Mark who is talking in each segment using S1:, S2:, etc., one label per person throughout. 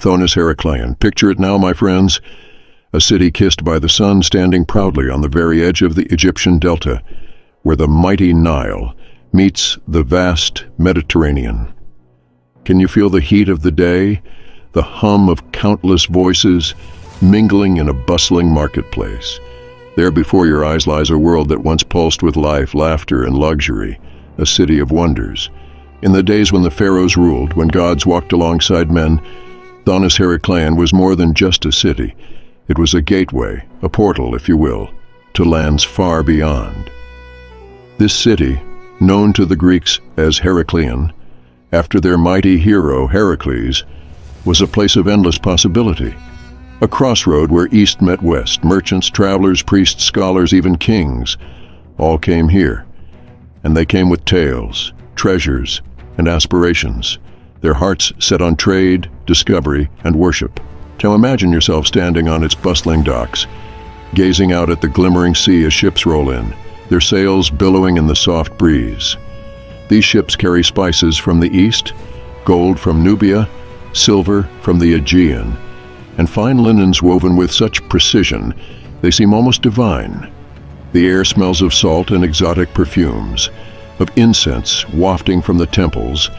S1: Thonis-Heracleion. Picture it now, my friends. A city kissed by the sun, standing proudly on the very edge of the Egyptian delta, where the mighty Nile meets the vast Mediterranean. Can you feel the heat of the day, the hum of countless voices mingling in a bustling marketplace? There before your eyes lies a world that once pulsed with life, laughter, and luxury, a city of wonders. In the days when the pharaohs ruled, when gods walked alongside men, Thonis-Heracleion was more than just a city. It was a gateway, a portal, if you will, to lands far beyond. This city, known to the Greeks as Heracleion, after their mighty hero Heracles, was a place of endless possibility. A crossroad where east met west, merchants, travelers, priests, scholars, even kings, all came here. And they came with tales, treasures, and aspirations, their hearts set on trade, discovery, and worship. Now imagine yourself standing on its bustling docks, gazing out at the glimmering sea as ships roll in, their sails billowing in the soft breeze. These ships carry spices from the east, gold from Nubia, silver from the Aegean, and fine linens woven with such precision they seem almost divine. The air smells of salt and exotic perfumes, of incense wafting from the temples,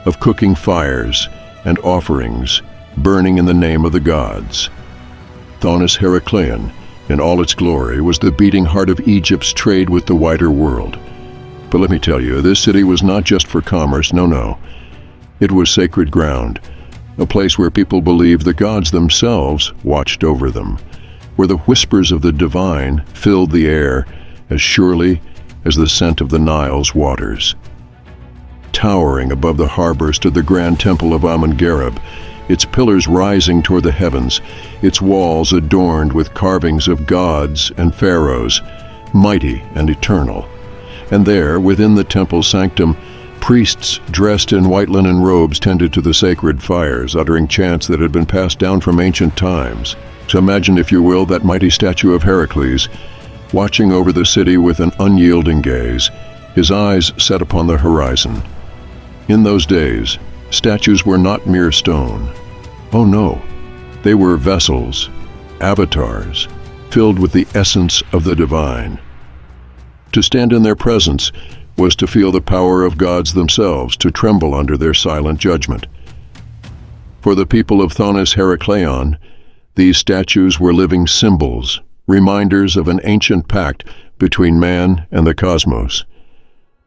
S1: of cooking fires and offerings burning in the name of the gods. Thonis-Heracleion, in all its glory, was the beating heart of Egypt's trade with the wider world. But let me tell you, this city was not just for commerce, no. It was sacred ground, a place where people believed the gods themselves watched over them, where the whispers of the divine filled the air as surely as the scent of the Nile's waters. Towering above the harbor stood the grand temple of Amun-Gareb, its pillars rising toward the heavens, its walls adorned with carvings of gods and pharaohs, mighty and eternal. And there, within the temple sanctum, priests dressed in white linen robes tended to the sacred fires, uttering chants that had been passed down from ancient times. So imagine, if you will, that mighty statue of Heracles, watching over the city with an unyielding gaze, his eyes set upon the horizon. In those days, statues were not mere stone. Oh no, they were vessels, avatars, filled with the essence of the divine. To stand in their presence was to feel the power of gods themselves, to tremble under their silent judgment. For the people of Thonis-Heracleion, these statues were living symbols, reminders of an ancient pact between man and the cosmos.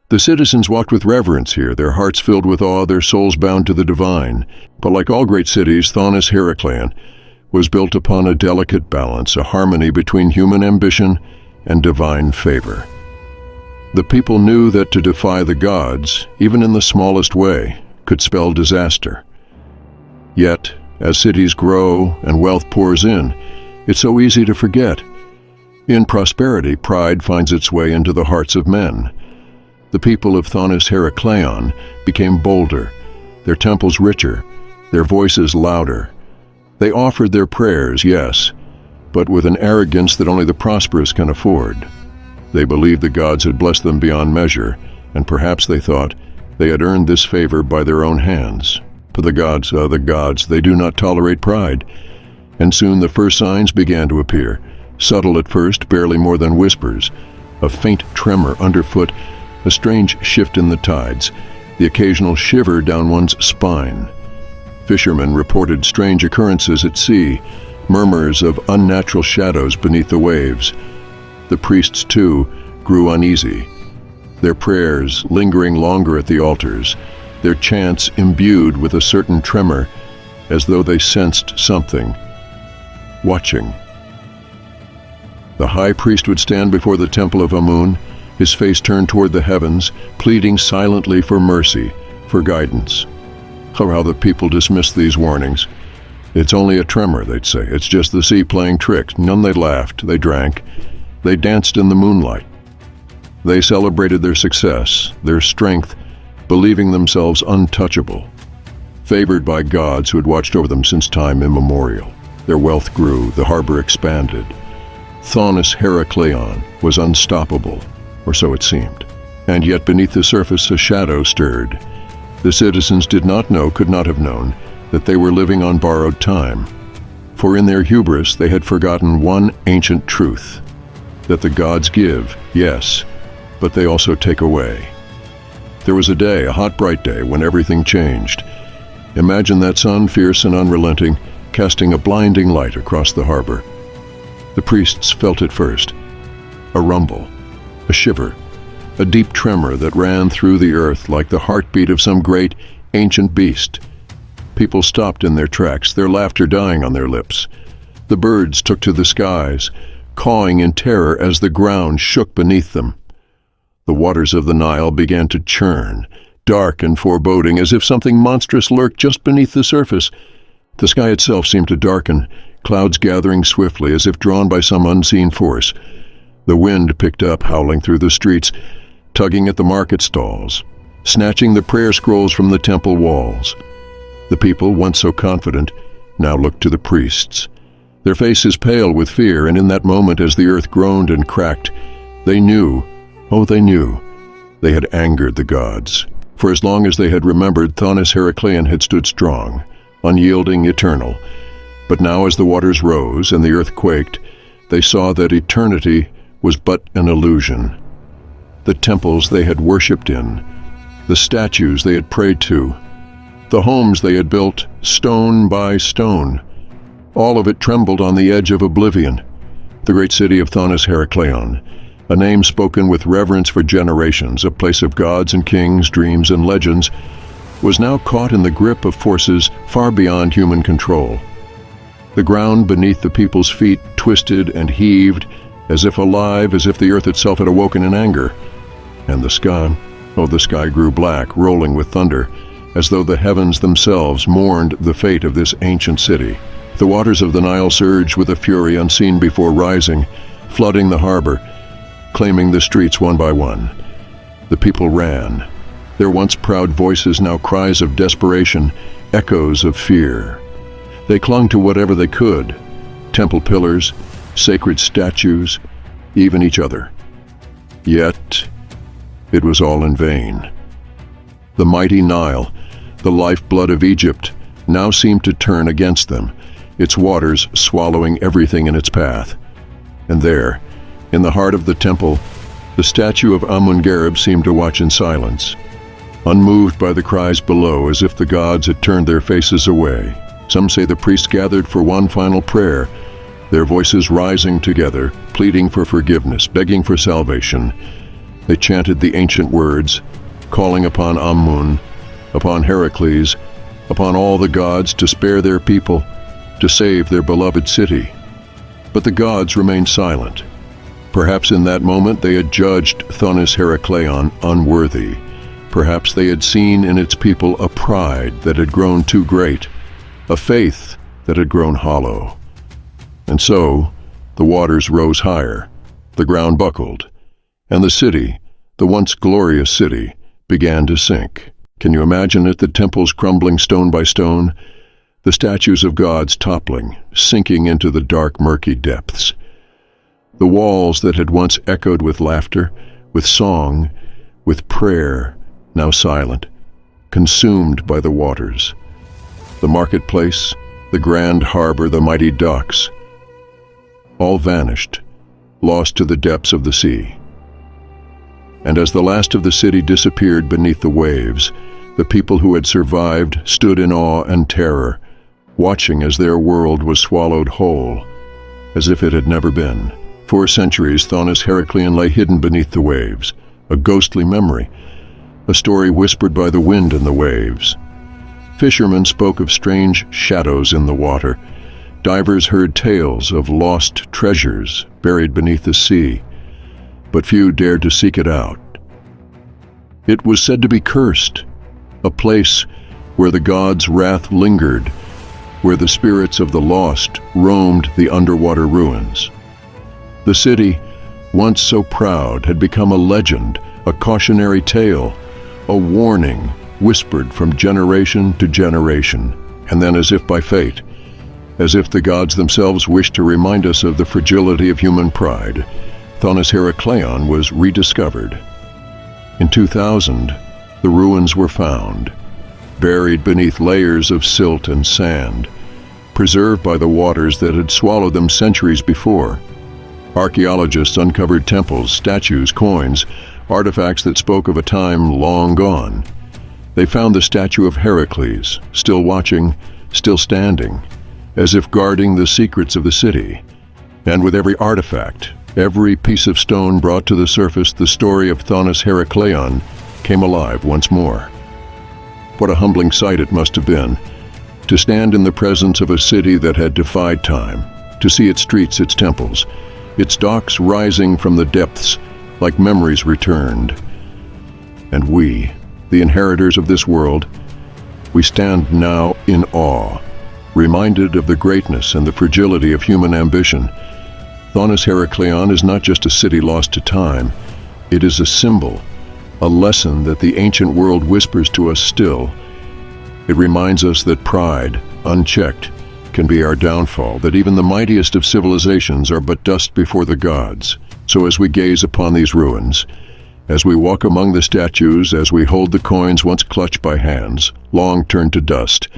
S1: The citizens walked with reverence here, their hearts filled with awe, their souls bound to the divine. But like all great cities, Thonis-Heracleion was built upon a delicate balance, a harmony between human ambition and divine favor. The people knew that to defy the gods, even in the smallest way, could spell disaster. Yet, as cities grow and wealth pours in, it's so easy to forget. In prosperity, pride finds its way into the hearts of men. The people of Thonis-Heracleion became bolder, their temples richer, their voices louder. They offered their prayers, yes, but with an arrogance that only the prosperous can afford. They believed the gods had blessed them beyond measure, and perhaps they thought they had earned this favor by their own hands. For the gods are the gods, they do not tolerate pride. And soon the first signs began to appear, subtle at first, barely more than whispers, a faint tremor underfoot, a strange shift in the tides, the occasional shiver down one's spine. Fishermen reported strange occurrences at sea, murmurs of unnatural shadows beneath the waves. The priests, too, grew uneasy, their prayers lingering longer at the altars, their chants imbued with a certain tremor, as though they sensed something, watching. The high priest would stand before the temple of Amun, his face turned toward the heavens, pleading silently for mercy, for guidance. Oh, how the people dismissed these warnings. It's only a tremor, they'd say. It's just the sea playing tricks. None they laughed, they drank, they danced in the moonlight. They celebrated their success, their strength, believing themselves untouchable, favored by gods who had watched over them since time immemorial. Their wealth grew, the harbor expanded. Thonis-Heracleion was unstoppable, or so it seemed. And yet beneath the surface a shadow stirred. The citizens did not know, could not have known, that they were living on borrowed time. For in their hubris they had forgotten one ancient truth, that the gods give, yes, but they also take away. There was a day, a hot bright day, when everything changed. Imagine that sun, fierce and unrelenting, casting a blinding light across the harbor. The priests felt it first. A rumble, a shiver, a deep tremor that ran through the earth like the heartbeat of some great, ancient beast. People stopped in their tracks, their laughter dying on their lips. The birds took to the skies, cawing in terror as the ground shook beneath them. The waters of the Nile began to churn, dark and foreboding, as if something monstrous lurked just beneath the surface. The sky itself seemed to darken, clouds gathering swiftly as if drawn by some unseen force. The wind picked up, howling through the streets, tugging at the market stalls, snatching the prayer scrolls from the temple walls. The people, once so confident, now looked to the priests. Their faces pale with fear, and in that moment, as the earth groaned and cracked, they knew, they had angered the gods. For as long as they had remembered, Thonis-Heracleion had stood strong, unyielding, eternal. But now as the waters rose and the earth quaked, they saw that eternity was but an illusion. The temples they had worshipped in, the statues they had prayed to, the homes they had built stone by stone, all of it trembled on the edge of oblivion. The great city of Thonis-Heracleion, a name spoken with reverence for generations, a place of gods and kings, dreams and legends, was now caught in the grip of forces far beyond human control. The ground beneath the people's feet twisted and heaved, as if alive, as if the earth itself had awoken in anger. And the sky grew black, rolling with thunder, as though the heavens themselves mourned the fate of this ancient city. The waters of the Nile surged with a fury unseen before rising, flooding the harbor, claiming the streets one by one. The people ran, their once proud voices now cries of desperation, echoes of fear. They clung to whatever they could, temple pillars, sacred statues, even each other. Yet, it was all in vain. The mighty Nile, the lifeblood of Egypt, now seemed to turn against them, its waters swallowing everything in its path. And there, in the heart of the temple, the statue of Amun-Gareb seemed to watch in silence, unmoved by the cries below, as if the gods had turned their faces away. Some say the priests gathered for one final prayer, their voices rising together, pleading for forgiveness, begging for salvation. They chanted the ancient words, calling upon Amun, upon Heracles, upon all the gods to spare their people, to save their beloved city. But the gods remained silent. Perhaps in that moment they had judged Thonis-Heracleion unworthy. Perhaps they had seen in its people a pride that had grown too great, a faith that had grown hollow. And so, the waters rose higher, the ground buckled, and the city, the once glorious city, began to sink. Can you imagine it, the temples crumbling stone by stone, the statues of gods toppling, sinking into the dark, murky depths? The walls that had once echoed with laughter, with song, with prayer, now silent, consumed by the waters. The marketplace, the grand harbor, the mighty docks, all vanished, lost to the depths of the sea. And as the last of the city disappeared beneath the waves, the people who had survived stood in awe and terror, watching as their world was swallowed whole, as if it had never been. For centuries, Thonis-Heracleion lay hidden beneath the waves, a ghostly memory, a story whispered by the wind and the waves. Fishermen spoke of strange shadows in the water. Divers heard tales of lost treasures buried beneath the sea, but few dared to seek it out. It was said to be cursed, a place where the gods' wrath lingered, where the spirits of the lost roamed the underwater ruins. The city, once so proud, had become a legend, a cautionary tale, a warning whispered from generation to generation. And then, as if by fate, as if the gods themselves wished to remind us of the fragility of human pride, Thonis-Heracleion was rediscovered. In 2000, the ruins were found, buried beneath layers of silt and sand, preserved by the waters that had swallowed them centuries before. Archaeologists uncovered temples, statues, coins, artifacts that spoke of a time long gone. They found the statue of Heracles, still watching, still standing, as if guarding the secrets of the city. And with every artifact, every piece of stone brought to the surface, the story of Thonis-Heracleion came alive once more. What a humbling sight it must have been, to stand in the presence of a city that had defied time, to see its streets, its temples, its docks rising from the depths like memories returned. And we, the inheritors of this world, we stand now in awe, reminded of the greatness and the fragility of human ambition. Thonis-Heracleion is not just a city lost to time, it is a symbol, a lesson that the ancient world whispers to us still. It reminds us that pride, unchecked, can be our downfall, that even the mightiest of civilizations are but dust before the gods. So as we gaze upon these ruins, as we walk among the statues, as we hold the coins once clutched by hands, long turned to dust,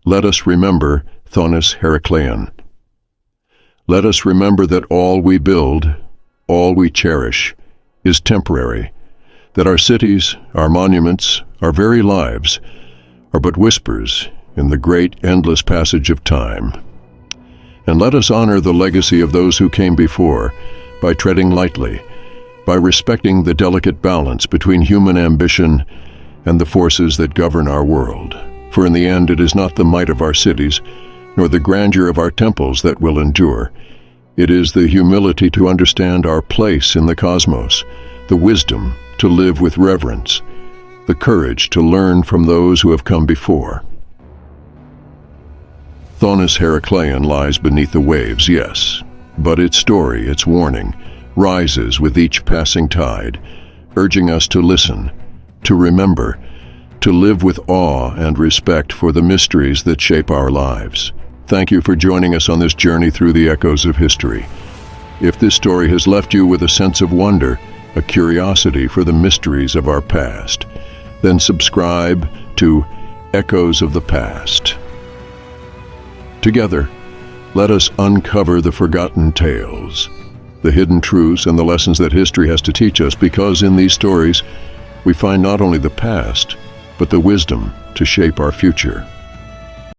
S1: let us remember Thonis-Heracleion. Let us remember that all we build, all we cherish, is temporary, that our cities, our monuments, our very lives are but whispers in the great endless passage of time. And let us honor the legacy of those who came before by treading lightly, by respecting the delicate balance between human ambition and the forces that govern our world. For in the end, it is not the might of our cities, nor the grandeur of our temples that will endure. It is the humility to understand our place in the cosmos, the wisdom to live with reverence, the courage to learn from those who have come before. Thonis-Heracleion lies beneath the waves, yes, but its story, its warning, rises with each passing tide, urging us to listen, to remember, to live with awe and respect for the mysteries that shape our lives. Thank you for joining us on this journey through the echoes of history. If this story has left you with a sense of wonder, a curiosity for the mysteries of our past, then subscribe to Echoes of the Past. Together, let us uncover the forgotten tales, the hidden truths and the lessons that history has to teach us, because in these stories we find not only the past, but the wisdom to shape our future.